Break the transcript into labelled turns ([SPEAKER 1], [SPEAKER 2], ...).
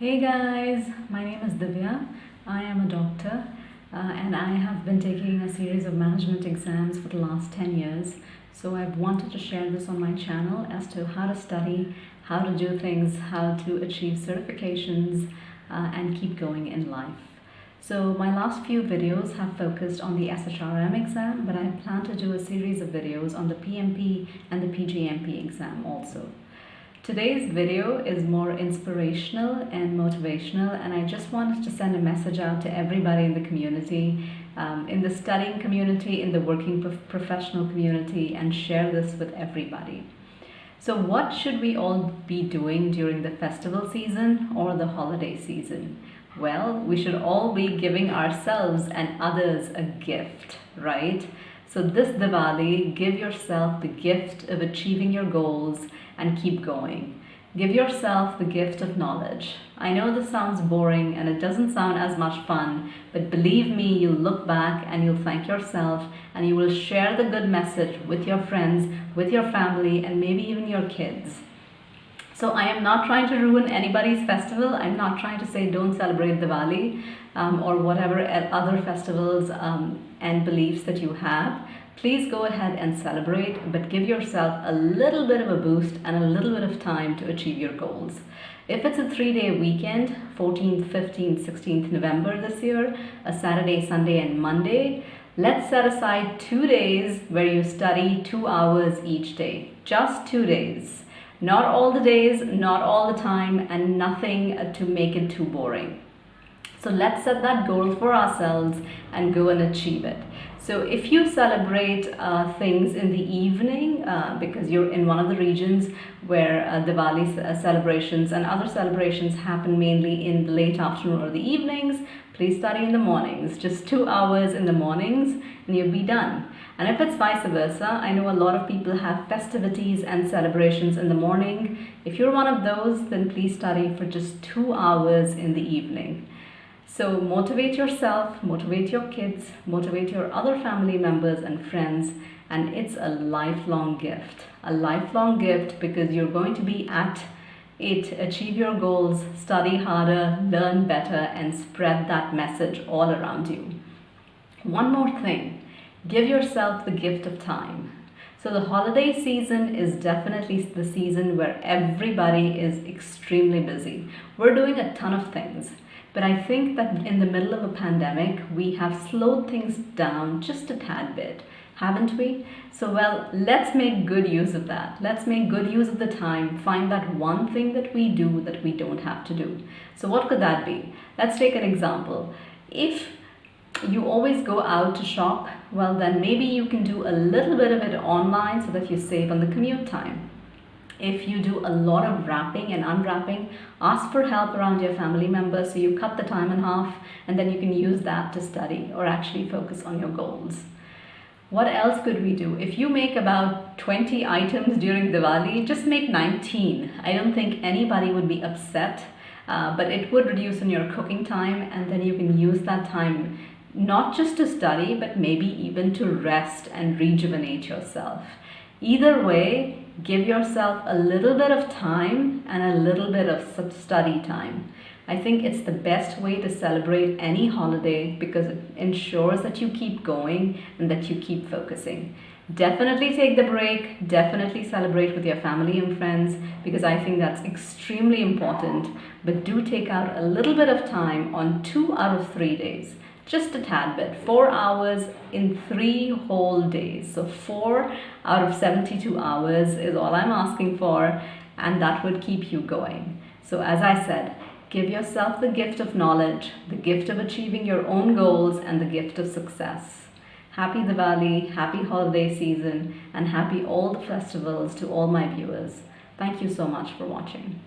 [SPEAKER 1] Hey guys, my name is Divya. I am a doctor and I have been taking a series of management exams for the last 10 years. So I've wanted to share this on my channel as to how to study, how to do things, how to achieve certifications and keep going in life. So my last few videos have focused on the SHRM exam, but I plan to do a series of videos on the PMP and the PGMP exam also. Today's video is more inspirational and motivational, and I just wanted to send a message out to everybody in the community, in the studying community, in the working professional community, and share this with everybody. So what should we all be doing during the festival season or the holiday season? Well, we should all be giving ourselves and others a gift, right? So this Diwali, give yourself the gift of achieving your goals and keep going. Give yourself the gift of knowledge. I know this sounds boring and it doesn't sound as much fun, but believe me, you'll look back and you'll thank yourself and you will share the good message with your friends, with your family, and maybe even your kids. So I am not trying to ruin anybody's festival. I'm not trying to say don't celebrate Diwali or whatever other festivals and beliefs that you have. Please go ahead and celebrate, but give yourself a little bit of a boost and a little bit of time to achieve your goals. If it's a 3-day weekend, 14th, 15th, 16th November this year, a Saturday, Sunday, and Monday, let's set aside 2 days where you study 2 hours each day. Just 2 days. Not all the days, not all the time, and nothing to make it too boring. So let's set that goal for ourselves and go and achieve it. So if you celebrate things in the evening, because you're in one of the regions where Diwali celebrations and other celebrations happen mainly in the late afternoon or the evenings, please study in the mornings. Just 2 hours in the mornings and you'll be done. And if it's vice versa, I know a lot of people have festivities and celebrations in the morning. If you're one of those, then please study for just 2 hours in the evening. So motivate yourself, motivate your kids, motivate your other family members and friends, and it's a lifelong gift. A lifelong gift because you're going to be at it, achieve your goals, study harder, learn better, and spread that message all around you. One more thing, give yourself the gift of time. So the holiday season is definitely the season where everybody is extremely busy. We're doing a ton of things. But I think that in the middle of a pandemic, we have slowed things down just a tad bit, haven't we? So well, let's make good use of that. Let's make good use of the time, find that one thing that we do that we don't have to do. So what could that be? Let's take an example. If you always go out to shop, well then maybe you can do a little bit of it online so that you save on the commute time. If you do a lot of wrapping and unwrapping, ask for help around your family members so you cut the time in half and then you can use that to study or actually focus on your goals. What else could we do? If you make about 20 items during Diwali, just make 19. I don't think anybody would be upset, but it would reduce on your cooking time and then you can use that time not just to study, but maybe even to rest and rejuvenate yourself. Either way, give yourself a little bit of time and a little bit of study time. I think it's the best way to celebrate any holiday because it ensures that you keep going and that you keep focusing. Definitely take the break, definitely celebrate with your family and friends because I think that's extremely important, but do take out a little bit of time on 2 out of 3 days. Just a tad bit, 4 hours in 3 whole days. So 4 out of 72 hours is all I'm asking for, and that would keep you going. So as I said, give yourself the gift of knowledge, the gift of achieving your own goals, and the gift of success. Happy Diwali, happy holiday season, and happy all the festivals to all my viewers. Thank you so much for watching.